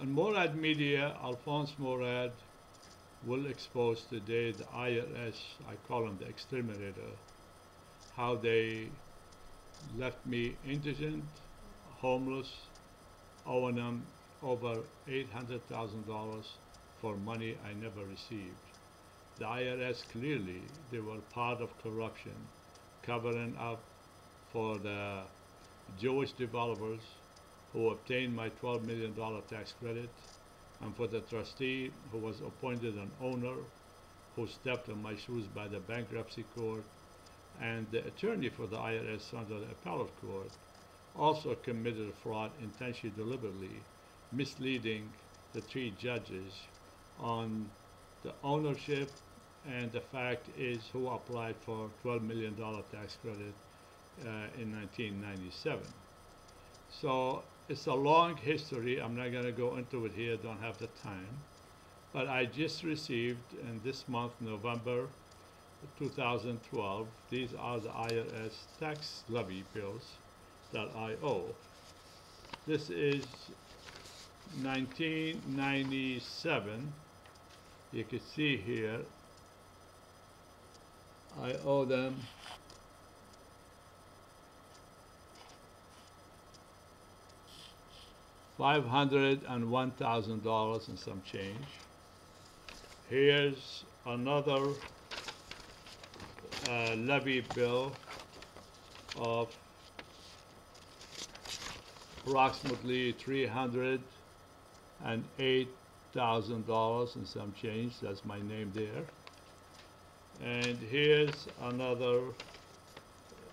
in Morad Media, Alphonse Morad will expose today the I.R.S., I call him the exterminator, how they left me indigent, homeless, owing them over $800,000 for money I never received. The I.R.S. clearly, they were part of corruption, covering up for the Jewish developers who obtained my $12 million tax credit, and for the trustee who was appointed an owner who stepped on my shoes by the bankruptcy court, and the attorney for the I.R.S. under the appellate court also committed fraud intentionally, deliberately, misleading the three judges on the ownership, and the fact is who applied for $12 million tax credit in 1997. So it's a long history. I'm not going to go into it here, don't have the time. But I just received in this month, November 2012, these are the I.R.S. tax levy bills that I owe. This is 1997. You can see here, I owe them $501,000 and some change. Here's another levy bill of approximately $308,000 and some change. That's my name there. And here's another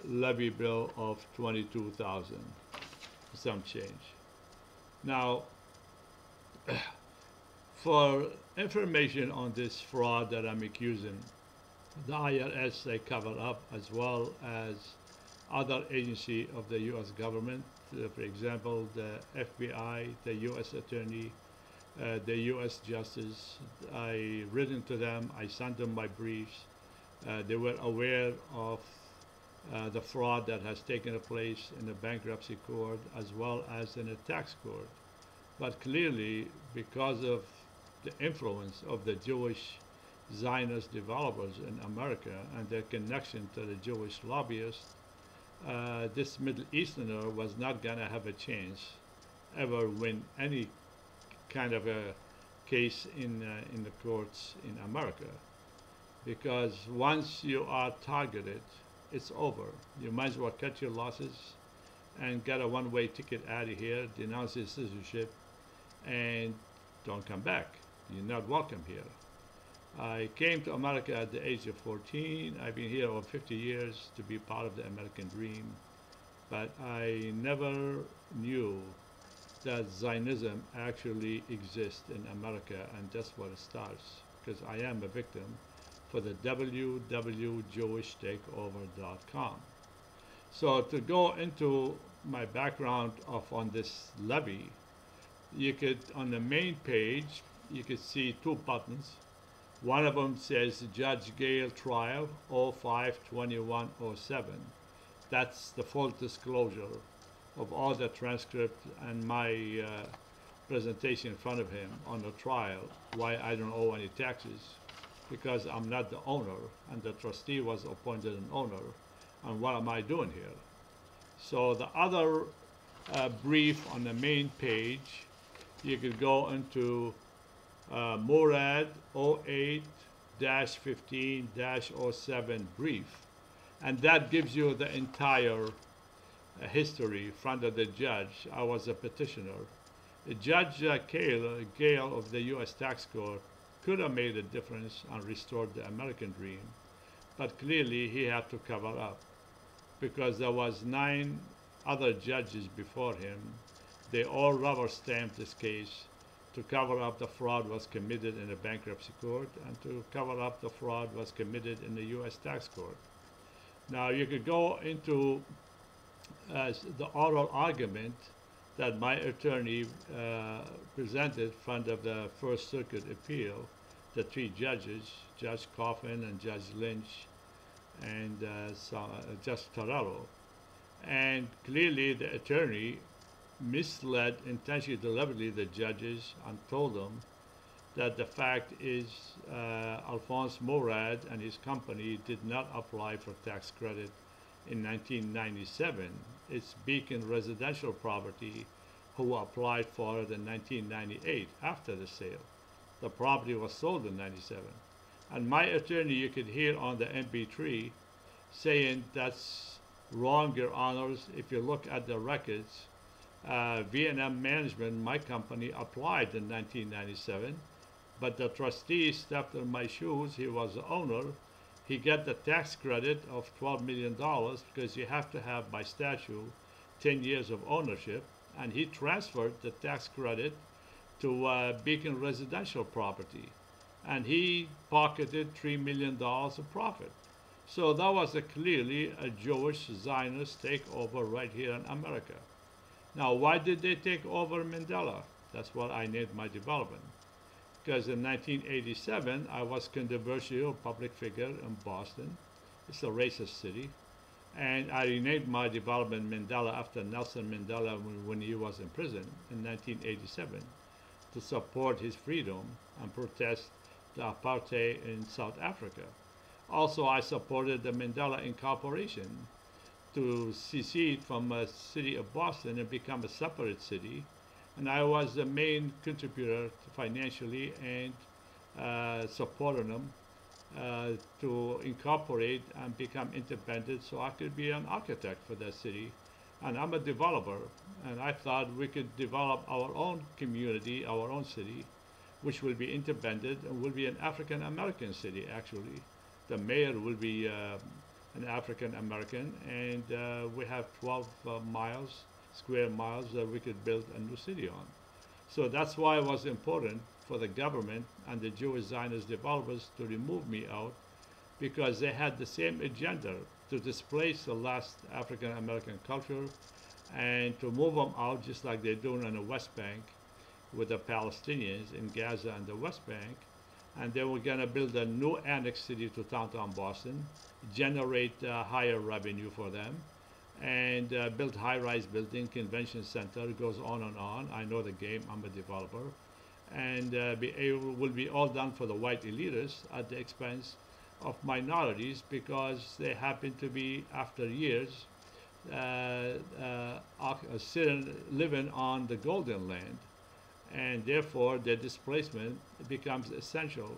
levy bill of $22,000 some change. Now, for information on this fraud that I'm accusing, the I.R.S. they cover up, as well as other agency of the U.S. government, for example, the FBI, the U.S. Attorney, the U.S. Justice. I written to them, I sent them my briefs. They were aware of the fraud that has taken place in the bankruptcy court as well as in the tax court. But clearly, because of the influence of the Jewish Zionist developers in America and their connection to the Jewish lobbyists, this Middle Easterner was not going to have a chance ever win any kind of a case in the courts in America. Because once you are targeted, it's over. You might as well cut your losses and get a one-way ticket out of here, denounce your citizenship, and don't come back. You're not welcome here. I came to America at the age of 14. I've been here over 50 years to be part of the American dream, but I never knew that Zionism actually exists in America, and that's where it starts, because I am a victim for the www.jewishtake.com. So to go into my background on this levy, you could, on the main page, you could see two buttons. One of them says Judge Gale Trial 05-2107. That's the full disclosure of all the transcript and my presentation in front of him on the trial, why I don't owe any taxes, because I'm not the owner, and the trustee was appointed an owner, and what am I doing here? So the other brief on the main page, you could go into Morad 08-15-07 brief, and that gives you the entire history front of the judge. I was a petitioner. Judge Gale of the U.S. Tax Court could have made a difference and restored the American dream, but clearly he had to cover up, because there was 9 other judges before him. They all rubber-stamped this case to cover up the fraud was committed in the bankruptcy court, and to cover up the fraud was committed in the U.S. tax court. Now you could go into the oral argument that my attorney presented in front of the First Circuit Appeal, the 3 judges, Judge Coffin and Judge Lynch and Judge Torello. And clearly the attorney misled intentionally, deliberately the judges and told them that the fact is Alphonse Morad and his company did not apply for tax credit in 1997. It's Beacon Residential Property who applied for it in 1998 after the sale. The property was sold in 97. And my attorney, you could hear on the MP3 saying that's wrong, Your Honors. If you look at the records, V&M Management, my company, applied in 1997, but the trustee stepped on my shoes. He was the owner. He got the tax credit of $12 million because you have to have, by statute, 10 years of ownership, and he transferred the tax credit to Beacon Residential Property, and he pocketed $3 million of profit. So that was clearly a Jewish Zionist takeover right here in America. Now, why did they take over Mandela? That's what I named my development. Because in 1987, I was controversial public figure in Boston. It's a racist city. And I renamed my development Mandela after Nelson Mandela when he was in prison in 1987 to support his freedom and protest the apartheid in South Africa. Also, I supported the Mandela Incorporation to secede from the city of Boston and become a separate city. And I was the main contributor financially and supporting them to incorporate and become independent so I could be an architect for that city. And I'm a developer, and I thought we could develop our own community, our own city, which will be independent and will be an African American city, actually. The mayor will be an African American, and we have 12 square miles that we could build a new city on. So that's why it was important for the government and the Jewish Zionist developers to remove me out, because they had the same agenda to displace the last African American culture and to move them out, just like they're doing on the West Bank with the Palestinians in Gaza and the West Bank. And they were going to build a new annex city to downtown Boston, generate higher revenue for them, and build high-rise building, convention center, it goes on and on. I know the game, I'm a developer. And will be all done for the white elitists at the expense of minorities, because they happen to be, after years, living on the golden land. And therefore, their displacement becomes essential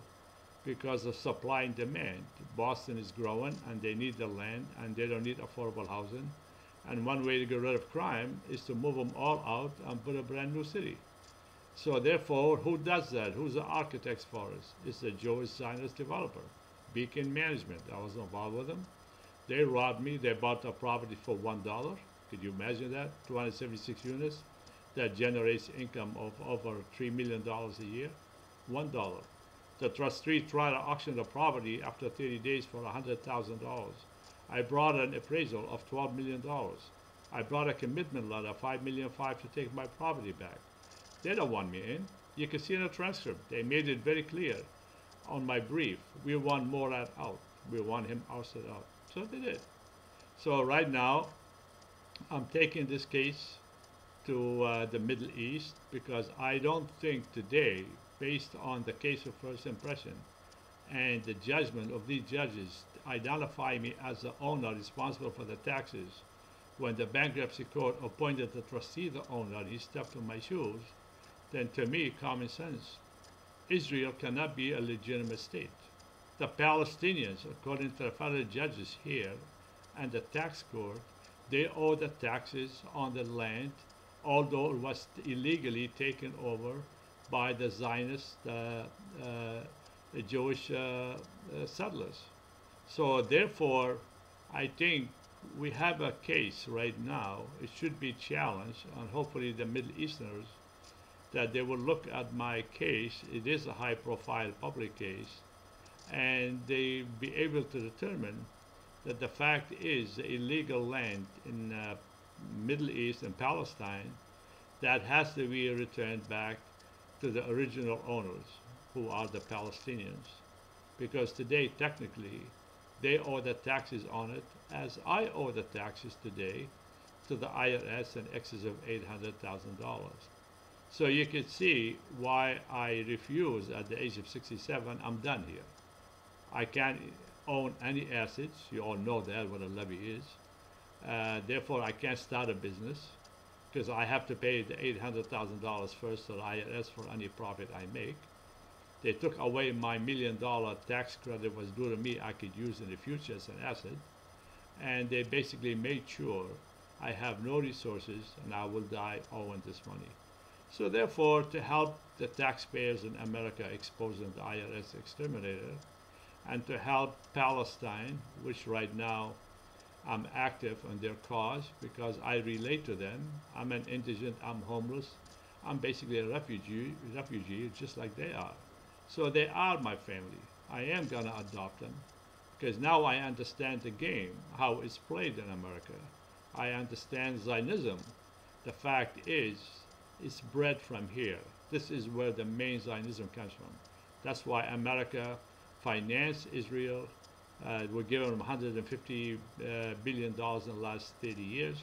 because of supply and demand. Boston is growing, and they need the land, and they don't need affordable housing. And one way to get rid of crime is to move them all out and put a brand new city. So therefore, who does that? Who's the architects for us? It's the Jewish Zionist developer, Beacon Management. I was involved with them. They robbed me. They bought the property for $1. Could you imagine that? 276 units. That generates income of over $3 million a year. $1. The trustee tried to auction the property after 30 days for $100,000. I brought an appraisal of $12 million. I brought a commitment letter, $5.5 million to take my property back. They don't want me in. You can see in the transcript, they made it very clear on my brief. We want Morad out. We want him ousted out. So they did. So right now, I'm taking this case to the Middle East, because I don't think today, based on the case of first impression and the judgment of these judges, identify me as the owner responsible for the taxes. When the bankruptcy court appointed the trustee the owner, he stepped on my shoes. Then to me, common sense. Israel cannot be a legitimate state. The Palestinians, according to the federal judges here and the tax court, they owe the taxes on the land, although it was illegally taken over by the Zionists, the Jewish settlers. So therefore, I think we have a case right now. It should be challenged, and hopefully the Middle Easterners, that they will look at my case. It is a high-profile public case, and they be able to determine that the fact is the illegal land in Middle East and Palestine that has to be returned back to the original owners, who are the Palestinians. Because today, technically, they owe the taxes on it, as I owe the taxes today to to the IRS in excess of $800,000. So you can see why I refuse at the age of 67. I'm done here. I can't own any assets. You all know that, what a levy is. Therefore, I can't start a business because I have to pay the $800,000 first to the IRS for any profit I make. They took away my $1 million tax credit was due to me I could use in the future as an asset. And they basically made sure I have no resources and I will die owing this money. So therefore, to help the taxpayers in America exposing the I.R.S. exterminator, and to help Palestine, which right now I'm active on their cause because I relate to them. I'm an indigent, I'm homeless, I'm basically a refugee just like they are. So they are my family. I am gonna adopt them because now I understand the game, how it's played in America. I understand Zionism. The fact is, it's bred from here. This is where the main Zionism comes from. That's why America financed Israel. We're giving them $150 billion in the last 30 years,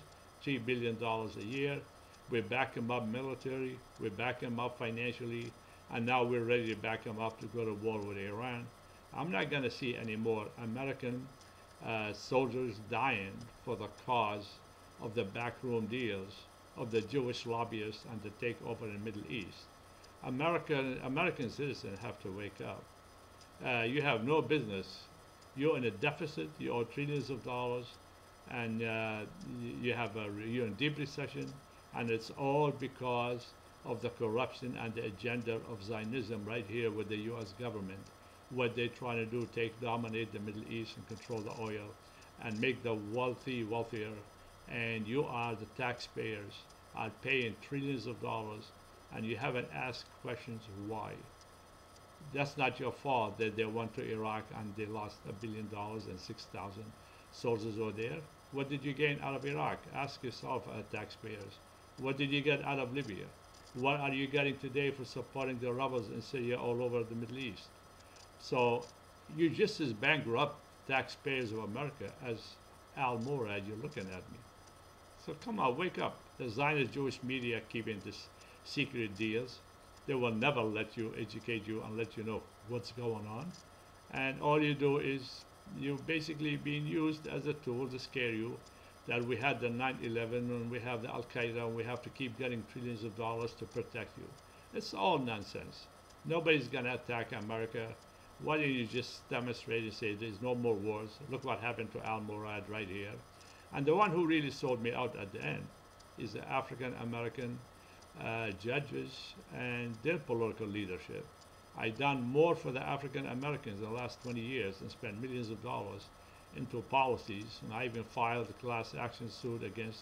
$3 billion a year. We back them up military, we back them up financially, and now we're ready to back them up to go to war with Iran. I'm not going to see any more American soldiers dying for the cause of the backroom deals of the Jewish lobbyists and the takeover in the Middle East. American citizens have to wake up. You have no business. You're in a deficit. You owe trillions of dollars, and you're in deep recession, and it's all because of the corruption and the agenda of Zionism right here with the U.S. government. What they're trying to do, dominate the Middle East and control the oil, and make the wealthy wealthier. And you are the taxpayers are paying trillions of dollars, and you haven't asked questions why. That's not your fault that they went to Iraq and they lost $1 billion and 6,000 soldiers over there. What did you gain out of Iraq? Ask yourself, taxpayers. What did you get out of Libya? What are you getting today for supporting the rebels in Syria all over the Middle East? So you're just as bankrupt taxpayers of America as Al Morad. You're looking at me. So come on, wake up. The Zionist Jewish media keeping this secret deals. They will never let you educate you and let you know what's going on. And all you do is you're basically being used as a tool to scare you that we had the 9/11 and we have the Al-Qaeda and we have to keep getting trillions of dollars to protect you. It's all nonsense. Nobody's going to attack America. Why don't you just demonstrate and say there's no more wars? Look what happened to Al Morad right here. And the one who really sold me out at the end is the African American judges and their political leadership. I done more for the African Americans in the last 20 years and spent millions of dollars into policies, and I even filed a class action suit against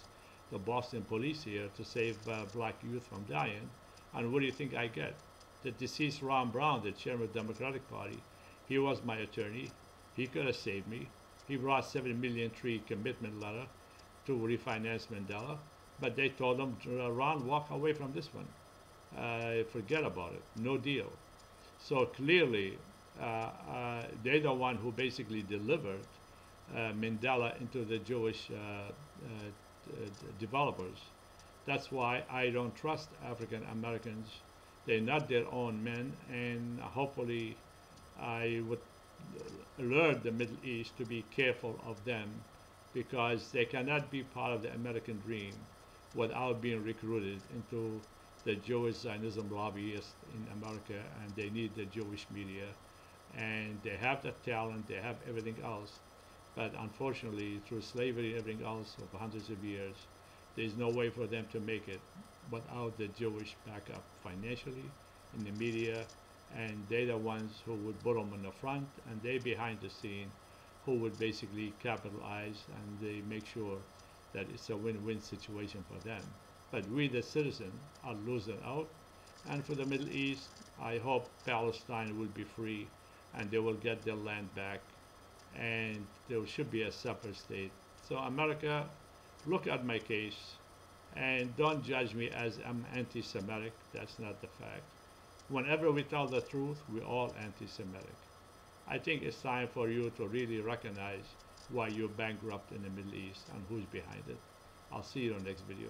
the Boston police here to save black youth from dying. And what do you think I get? The deceased Ron Brown, the chairman of the Democratic Party, he was my attorney. He could have saved me. He brought $7 million commitment letter to refinance Mandela, but they told him, Ron, walk away from this one. Forget about it. No deal. So clearly, they're the one who basically delivered Mandela into the Jewish developers. That's why I don't trust African Americans. They're not their own men, and hopefully I would alert the Middle East to be careful of them, because they cannot be part of the American dream without being recruited into the Jewish Zionism lobbyists in America, and they need the Jewish media, and they have the talent, they have everything else, but unfortunately through slavery and everything else of hundreds of years, there's no way for them to make it without the Jewish backup financially in the media, and they're the ones who would put them in the front, and they behind the scene who would basically capitalize, and they make sure that it's a win-win situation for them. But we, the citizens, are losing out. And for the Middle East, I hope Palestine will be free and they will get their land back, and there should be a separate state. So America, look at my case and don't judge me as I'm anti-Semitic. That's not the fact. Whenever we tell the truth, we're all anti-Semitic. I think it's time for you to really recognize why you're bankrupt in the Middle East and who's behind it. I'll see you in the next video.